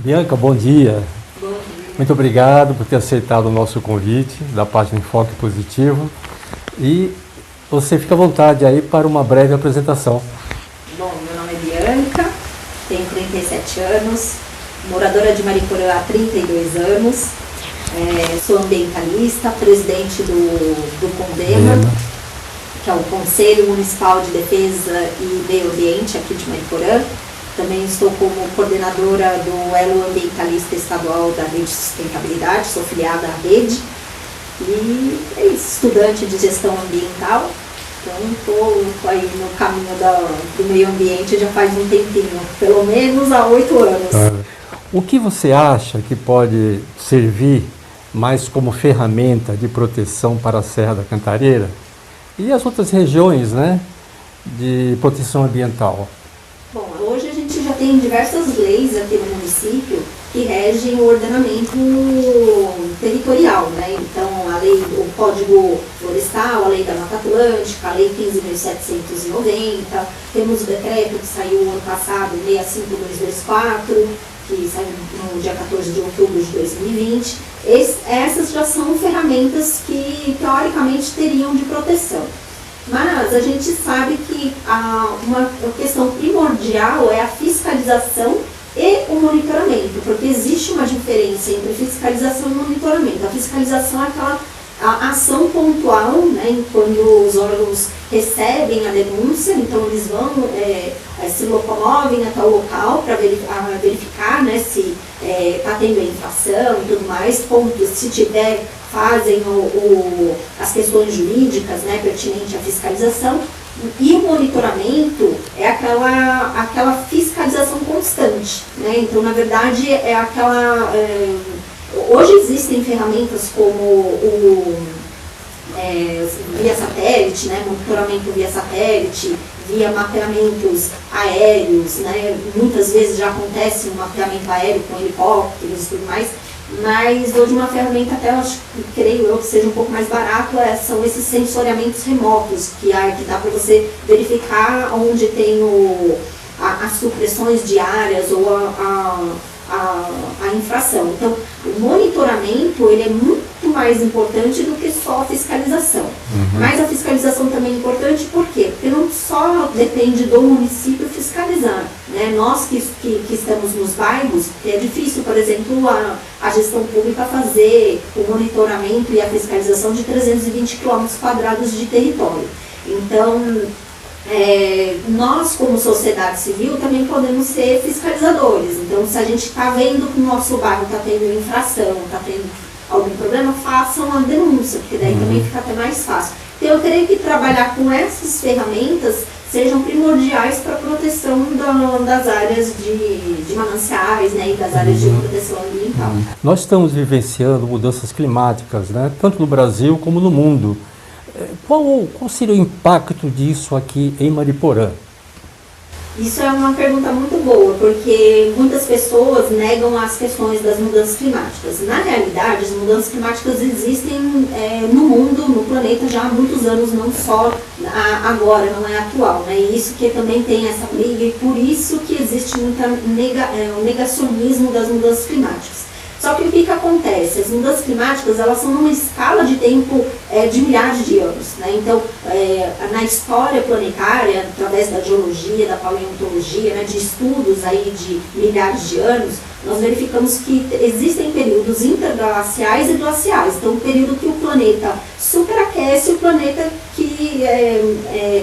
Bianca, bom dia. Bom dia. Muito obrigado por ter aceitado o nosso convite da página Enfoque Positivo. E você fica à vontade aí para uma breve apresentação. Bom, meu nome é Bianca, tenho 37 anos, moradora de Mariporã há 32 anos, sou ambientalista, presidente do CONDEMA, que é o Conselho Municipal de Defesa e Meio Ambiente aqui de Mariporã. Também estou como coordenadora do Elo Ambientalista Estadual da Rede de Sustentabilidade, sou filiada à rede. E é isso, estudante de gestão ambiental. Então estou aí no caminho do meio ambiente já faz um tempinho, pelo menos há 8 anos. O que você acha que pode servir mais como ferramenta de proteção para a Serra da Cantareira e as outras regiões, né, de proteção ambiental? Bom, hoje a gente já tem diversas leis aqui no município que regem o ordenamento territorial, né? Então, o Código Florestal, a Lei da Mata Atlântica, a Lei 15.790, temos o decreto que saiu ano passado, 65224, que saiu no dia 14 de outubro de 2020. Essas já são ferramentas que, teoricamente, teriam de proteção. Mas a gente sabe que uma questão primordial é a fiscalização e o monitoramento, porque existe uma diferença entre fiscalização e monitoramento. A fiscalização é aquela ação pontual, né, quando os órgãos recebem a denúncia, então eles vão, se locomovem até o local para verificar, né, se está tendo infração e tudo mais, se tiver, fazem as questões jurídicas, né, pertinentes à fiscalização. E o monitoramento é aquela fiscalização constante, né? Então, na verdade, hoje existem ferramentas como via satélite, né? Monitoramento via satélite, via mapeamentos aéreos, né? Muitas vezes já acontece um mapeamento aéreo com helicópteros e tudo mais. Mas hoje uma ferramenta até, creio eu, que seja um pouco mais barato, são esses sensoriamentos remotos, que dá para você verificar onde tem as supressões diárias ou a infração. Então, o monitoramento ele é muito mais importante do que só a fiscalização. Uhum. Mas a fiscalização também é importante por quê? Porque não só depende do município fiscalizar, né? Nós que estamos nos bairros, é difícil, por exemplo, a gestão pública fazer o monitoramento e a fiscalização de 320 km² de território. Então, nós como sociedade civil também podemos ser fiscalizadores. Então, se a gente está vendo que o nosso bairro está tendo infração, está tendo algum problema, façam a denúncia, porque daí também fica até mais fácil. Então, eu creio que trabalhar com essas ferramentas sejam primordiais para a proteção das áreas de mananciais, né, e das áreas de proteção ambiental. Nós estamos vivenciando mudanças climáticas, né, tanto no Brasil como no mundo. Qual seria o impacto disso aqui em Mariporã? Isso é uma pergunta muito boa, porque muitas pessoas negam as questões das mudanças climáticas. Na realidade, as mudanças climáticas existem no mundo, no planeta, já há muitos anos, não só agora, não é atual, né? E isso que também tem essa briga, e por isso que existe muito o negacionismo das mudanças climáticas. Só que o que acontece? As mudanças climáticas, elas são numa escala de tempo de milhares de anos, né? Então, na história planetária, através da geologia, da paleontologia, né, de estudos aí de milhares de anos, nós verificamos que existem períodos interglaciais e glaciais. Então, o período que o planeta superaquece e o planeta que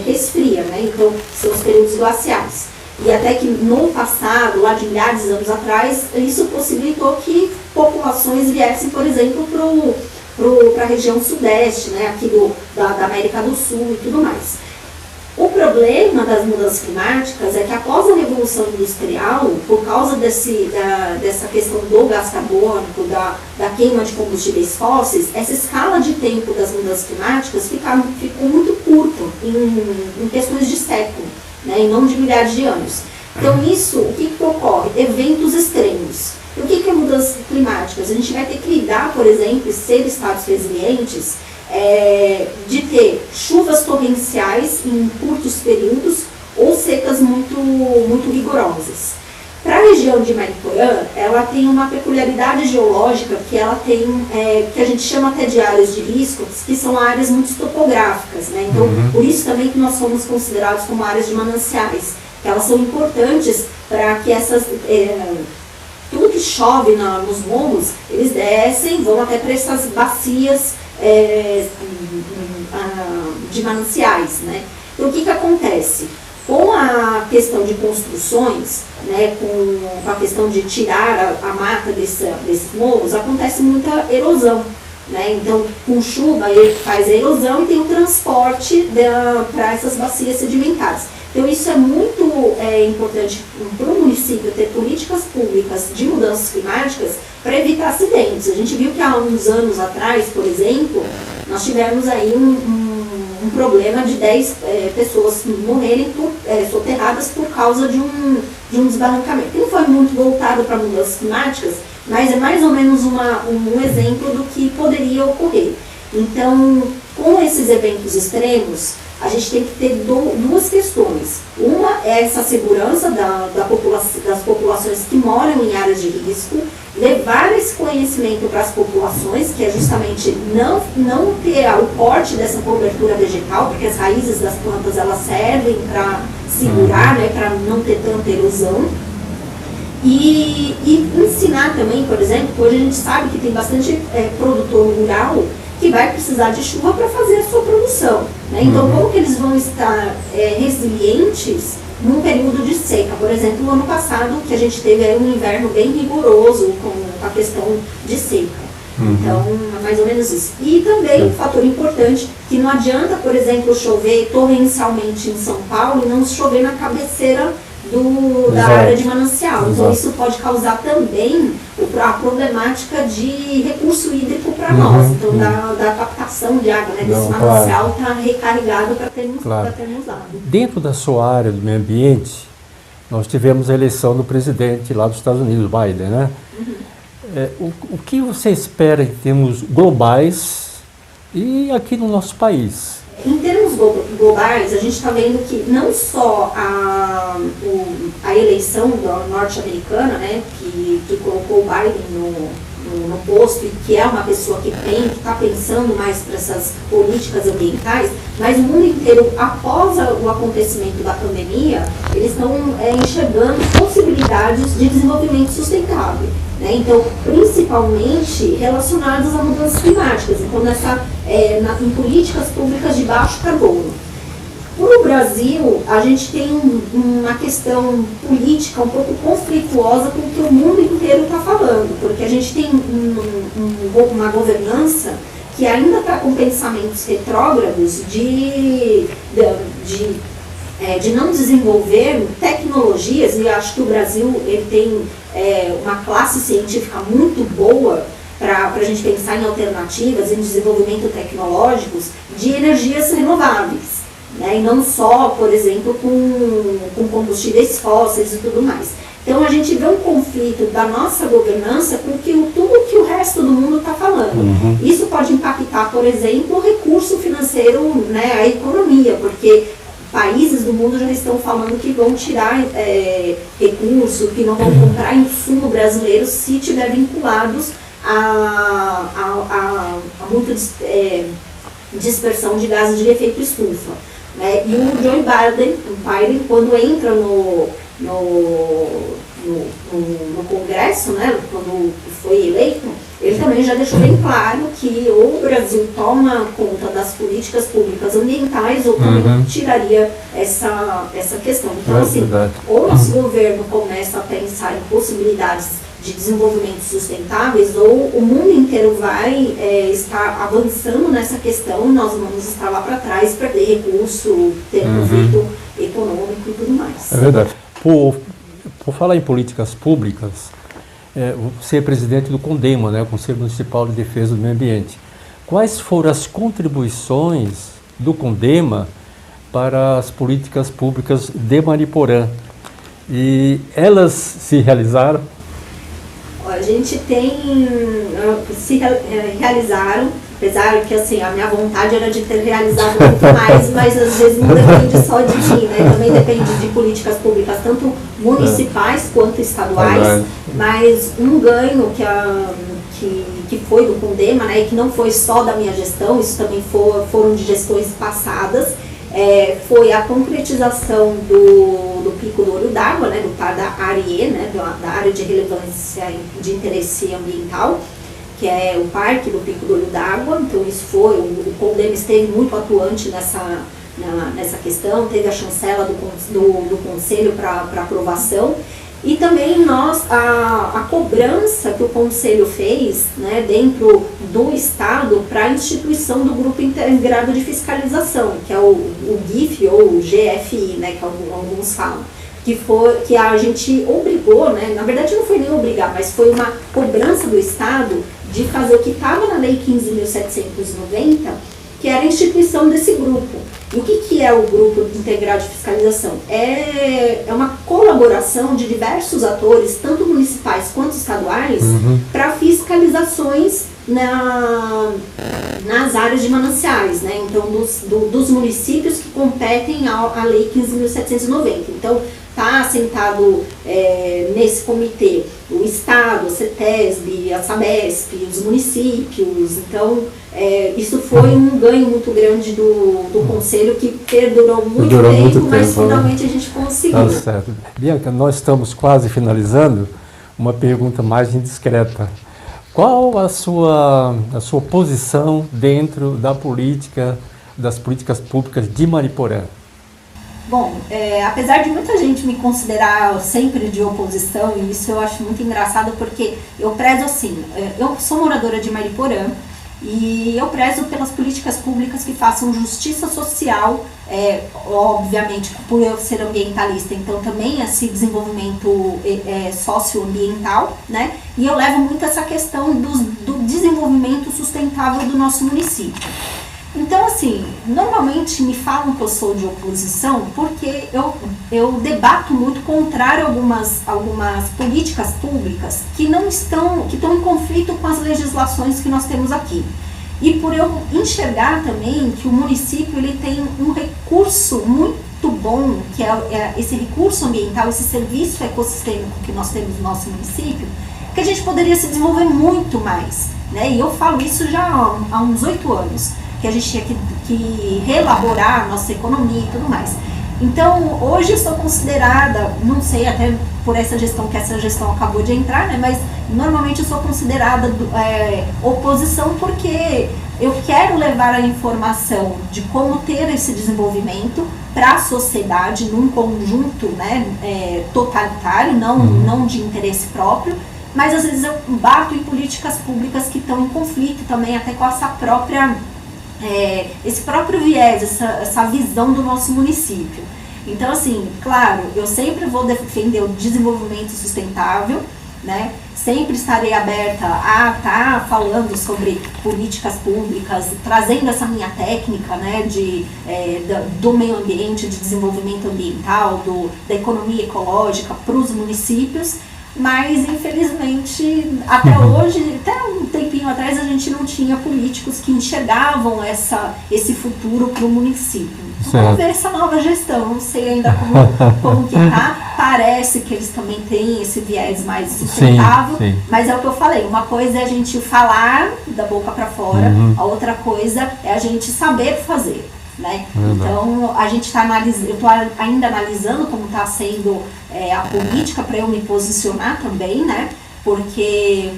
resfria, né? Então, são os períodos glaciais. E até que no passado, lá de milhares de anos atrás, isso possibilitou que populações viessem, por exemplo, para a região sudeste, né, aqui da América do Sul e tudo mais. O problema das mudanças climáticas é que após a Revolução Industrial, por causa dessa questão do gás carbônico, da queima de combustíveis fósseis, essa escala de tempo das mudanças climáticas ficou muito curto, em questões de século, né, e não de milhares de anos. Então isso, o que ocorre? Eventos extremos. E o que é mudanças climáticas? A gente vai ter que lidar, por exemplo, e ser estados resilientes, de ter chuvas torrenciais em curtos períodos ou secas muito rigorosas. Para região de Mariporã, ela tem uma peculiaridade geológica que ela tem, que a gente chama até de áreas de risco, que são áreas muito topográficas, né? Então, por isso também que nós somos considerados como áreas de mananciais, que elas são importantes para que essas... tudo que chove nos morros, eles descem, vão até para essas bacias de mananciais, né? Então, o que acontece? Com a questão de construções, né, com a questão de tirar a mata desses morros, acontece muita erosão. Né? Então, com chuva, ele faz a erosão e tem o transporte para essas bacias sedimentares. Então, isso é muito importante para o município ter políticas públicas de mudanças climáticas para evitar acidentes. A gente viu que há uns anos atrás, por exemplo, nós tivemos aí um problema de 10 pessoas morrerem soterradas por causa de um desbarrancamento. Que não foi muito voltado para mudanças climáticas, mas é mais ou menos um exemplo do que poderia ocorrer. Então, com esses eventos extremos, a gente tem que ter duas questões. Uma é essa segurança das populações que moram em áreas de risco, levar esse conhecimento para as populações, que é justamente não ter o corte dessa cobertura vegetal, porque as raízes das plantas elas servem para segurar, né, para não ter tanta erosão. E ensinar também, por exemplo, que hoje a gente sabe que tem bastante produtor rural que vai precisar de chuva para fazer a sua produção. Né? Então, como que eles vão estar resilientes num período de seca? Por exemplo, no ano passado, que a gente teve aí um inverno bem rigoroso com a questão de seca. Então, é mais ou menos isso. E também, um fator importante, que não adianta, por exemplo, chover torrencialmente em São Paulo e não chover na cabeceira da área de manancial. Então, isso pode causar também a problemática de recurso hídrico para nós. Então, da captação de água, né, desse manancial está recarregado para termos água. Dentro da sua área do meio ambiente, nós tivemos a eleição do presidente lá dos Estados Unidos, Biden, né? O que você espera em termos globais e aqui no nosso país? Em termos globais, a gente está vendo que não só a eleição norte-americana, né, que colocou o Biden no posto e que é uma pessoa que está pensando mais para essas políticas ambientais, mas o mundo inteiro, após o acontecimento da pandemia, eles estão enxergando possibilidades de desenvolvimento sustentável. Né? Então, principalmente relacionadas a mudanças climáticas, então em políticas públicas de baixo carbono. Para o Brasil, a gente tem uma questão política um pouco conflituosa com o que o mundo inteiro está falando, porque a gente tem uma governança que ainda está com pensamentos retrógrados de não desenvolver tecnologias, e acho que o Brasil ele tem uma classe científica muito boa para a gente pensar em alternativas, em desenvolvimento tecnológicos de energias renováveis. Né, e não só, por exemplo, com combustíveis fósseis e tudo mais. Então a gente vê um conflito da nossa governança com tudo que o resto do mundo está falando. Isso pode impactar, por exemplo, o recurso financeiro, né, a economia, porque países do mundo já estão falando que vão tirar recurso, que não vão comprar insumo brasileiro se estiver vinculados a muita dispersão de gases de efeito estufa. Né? E o Joe Biden, quando entra no Congresso, né, quando foi eleito, ele também já deixou bem claro que ou o Brasil toma conta das políticas públicas ambientais ou também tiraria essa questão. Então, assim, ou o nosso governo começa a pensar em possibilidades de desenvolvimento sustentáveis, ou o mundo inteiro vai estar avançando nessa questão e nós vamos estar lá para trás, perder recurso, ter conflito econômico e tudo mais. É verdade. Por falar em políticas públicas, você é presidente do CONDEMA, né, o Conselho Municipal de Defesa do Meio Ambiente. Quais foram as contribuições do CONDEMA para as políticas públicas de Mariporã? E elas se realizaram? A gente se realizaram, Apesar que, assim, a minha vontade era de ter realizado muito mais, mas às vezes não depende só de mim, né? Também depende de políticas públicas, tanto municipais quanto estaduais, mas um ganho que foi do Condema, né, e que não foi só da minha gestão, isso também foram de gestões passadas, foi a concretização do Pico do Olho d'Água, né, do TAR da ARE, né, da Área de Relevância de Interesse Ambiental, que é o Parque do Pico do Olho d'Água. Então isso o Condema esteve muito atuante nessa questão, teve a chancela do Conselho para aprovação. E também a cobrança que o Conselho fez, né, dentro do Estado para a instituição do Grupo Integrado de Fiscalização, que é o GIF ou o GFI, né, que alguns falam, que a gente obrigou, né, na verdade não foi nem obrigar, mas foi uma cobrança do Estado de fazer o que estava na Lei 15.790, que era a instituição desse grupo. E o que é o Grupo Integrado de Fiscalização? É uma colaboração de diversos atores, tanto municipais quanto estaduais, para fiscalizações nas áreas de mananciais, né? Então, dos municípios que competem à Lei 15.790. Então, está assentado nesse comitê o Estado, a CETESB, a SABESP, os municípios. Então, isso foi um ganho muito grande do Conselho, que perdurou muito tempo, mas finalmente a gente conseguiu. Tá certo. Bianca, nós estamos quase finalizando. Uma pergunta mais indiscreta. Qual a sua posição dentro das políticas públicas de Mariporã? Bom, apesar de muita gente me considerar sempre de oposição, e isso eu acho muito engraçado, porque eu prezo assim, eu sou moradora de Mariporã, e eu prezo pelas políticas públicas que façam justiça social, obviamente por eu ser ambientalista, então também esse desenvolvimento socioambiental, né? E eu levo muito essa questão do desenvolvimento sustentável do nosso município. Então, assim, normalmente me falam que eu sou de oposição porque eu debato muito contrário a algumas políticas públicas que estão em conflito com as legislações que nós temos aqui. E por eu enxergar também que o município ele tem um recurso muito bom, que é esse recurso ambiental, esse serviço ecossistêmico que nós temos no nosso município, que a gente poderia se desenvolver muito mais, né? E eu falo isso já há uns 8 anos. Que a gente tinha que reelaborar a nossa economia e tudo mais. Então, hoje eu sou considerada, não sei até por essa gestão, que essa gestão acabou de entrar, né, mas normalmente eu sou considerada oposição porque eu quero levar a informação de como ter esse desenvolvimento para a sociedade num conjunto, né, totalitário, não de interesse próprio, mas às vezes eu bato em políticas públicas que estão em conflito também até com essa própria... esse próprio viés, essa visão do nosso município. Então, assim, claro, eu sempre vou defender o desenvolvimento sustentável, né? Sempre estarei aberta a estar falando sobre políticas públicas, trazendo essa minha técnica, né, do meio ambiente, de desenvolvimento ambiental, da economia ecológica para os municípios. Mas, infelizmente, até hoje, até um tempinho atrás, a gente não tinha políticos que enxergavam esse futuro para o município. Então, vamos ver essa nova gestão, não sei ainda como que tá. Parece que eles também têm esse viés mais sustentável, sim. Mas é o que eu falei, uma coisa é a gente falar da boca para fora, a outra coisa é a gente saber fazer. Né? Então a gente está eu estou ainda analisando como está sendo a política para eu me posicionar também, né? Porque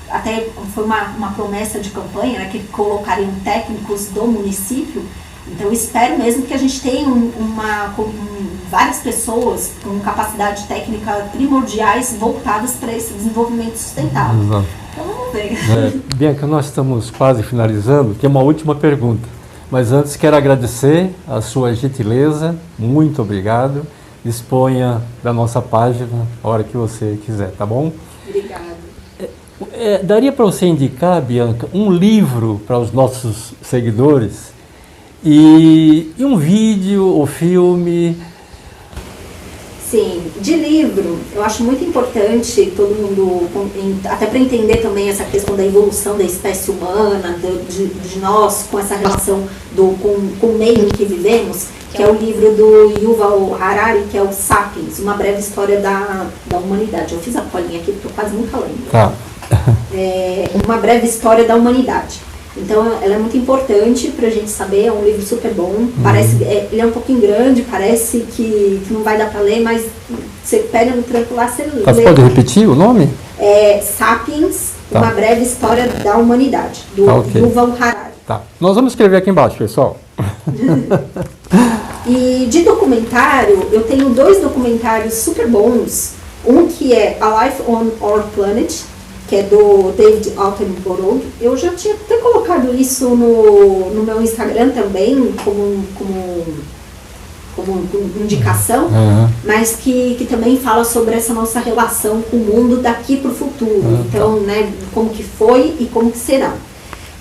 até foi uma promessa de campanha, né, que colocariam técnicos do município. Então eu espero mesmo que a gente tenha várias pessoas com capacidade técnica primordiais voltadas para esse desenvolvimento sustentável. Exato. Então vamos ver. Bianca, nós estamos quase finalizando. Tem uma última pergunta. Mas antes quero agradecer a sua gentileza, muito obrigado. Disponha da nossa página a hora que você quiser, tá bom? Obrigada. Daria para você indicar, Bianca, um livro para os nossos seguidores e um vídeo ou filme? Sim, de livro, eu acho muito importante todo mundo, até para entender também essa questão da evolução da espécie humana, de nós, com essa relação com o meio em que vivemos, que é o livro do Yuval Harari, que é o Sapiens, Uma Breve História da Humanidade. Eu fiz a colinha aqui porque eu quase nunca lembro. Tá. Uma Breve História da Humanidade. Então, ela é muito importante para a gente saber, é um livro super bom, parece, ele é um pouquinho grande, parece que não vai dar para ler, mas você pega no tranco lá, você lê. Você pode repetir o nome? Sapiens, Tá. Uma Breve História da Humanidade, do ok. Yuval Harari. Tá. Nós vamos escrever aqui embaixo, pessoal. E de documentário, eu tenho 2 documentários super bons, um que é A Life on Our Planet, que é do David Attenborough. Eu já tinha até colocado isso no meu Instagram também, como indicação, mas que também fala sobre essa nossa relação com o mundo daqui para o futuro. Então, né, como que foi e como que será.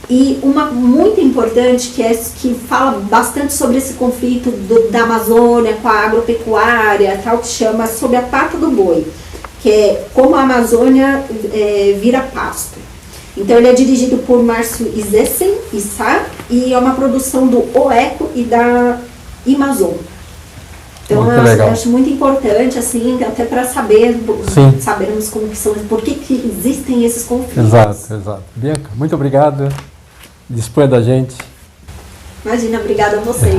E uma muito importante que fala bastante sobre esse conflito da Amazônia com a agropecuária, tal, que chama Sobre a Pata do Boi, que é Como a Amazônia vira pasto. Então ele é dirigido por Márcio Izessen, e é uma produção do OECO e da Amazon. Então eu acho muito importante, assim, até para sabermos como que são, por que existem esses conflitos. Exato. Bianca, muito obrigado. Disponha da gente. Imagina, obrigada a vocês.